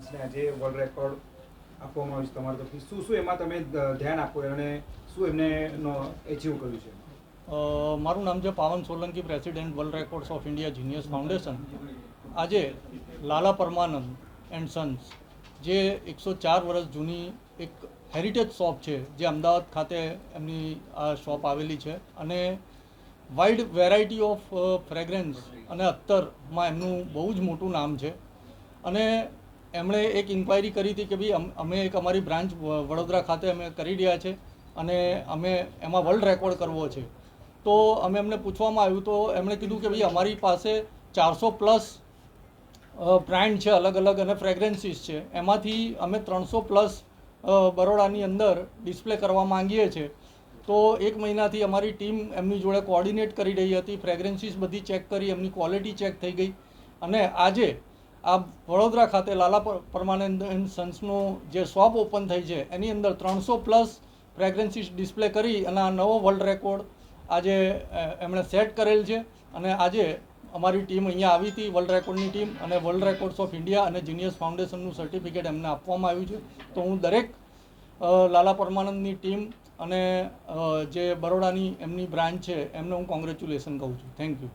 આજે world record આપવામાં આવ્યું છે તમારા તરફથી, શું શું એમાં તમે ધ્યાન આપો અને શું એમને એચીવ કર્યું છે? મારું નામ છે પાવન Solanki, president world records of India genius foundation. આજે લાલા પરમાનંદ એન્ડ સન્સ, જે 104 વર્ષ જૂની એક હેરિટેજ શોપ છે, જે અમદાવાદ ખાતે એમની આ શોપ આવેલી છે, અને વાઇડ વેરાયટી ઓફ ફ્રેગ્રન્સ અને અત્તરમાં એમનું બહુ જ મોટું નામ છે. અને એમણે એક ઇન્ક્વાયરી કરી હતી કે ભાઈ અમે એક અમારી બ્રાન્ચ વડોદરા ખાતે અમે કરી રહ્યા છે અને અમે એમાં વર્લ્ડ રેકોર્ડ કરવો છે. તો અમે એમને પૂછવામાં આવ્યું તો એમણે કીધું કે ભાઈ અમારી પાસે 400+ બ્રાન્ડ છે, અલગ અલગ, અને ફ્રેગ્રન્સીસ છે. એમાંથી અમે 300+ બરોડાની અંદર ડિસ્પ્લે કરવા માંગીએ છીએ. તો એક મહિનાથી અમારી ટીમ એમની જોડે કોઓર્ડિનેટ કરી રહી હતી, ફ્રેગ્રન્સીસ બધી ચેક કરી, એમની ક્વોલિટી ચેક થઈ ગઈ, અને આજે આ વડોદરા ખાતે લાલા પરમાનંદ એન્ડ સન્સનું જે શોપ ઓપન થઈ છે એની અંદર 300+ ફ્રેગ્રન્સીસ ડિસ્પ્લે કરી અને આ નવો વર્લ્ડ રેકોર્ડ આજે એમણે સેટ કરેલ છે. અને આજે અમારી ટીમ અહીંયા આવી હતી, વર્લ્ડ રેકોર્ડની ટીમ, અને વર્લ્ડ રેકોર્ડ્સ ઓફ ઇન્ડિયા અને જીનિયસ ફાઉન્ડેશનનું સર્ટિફિકેટ એમને આપવામાં આવ્યું છે. તો હું દરેક લાલા પરમાનંદની ટીમ અને જે બરોડાની એમની બ્રાન્ચ છે એમને હું કોંગ્રેચ્યુલેશન કહું છું. Thank you.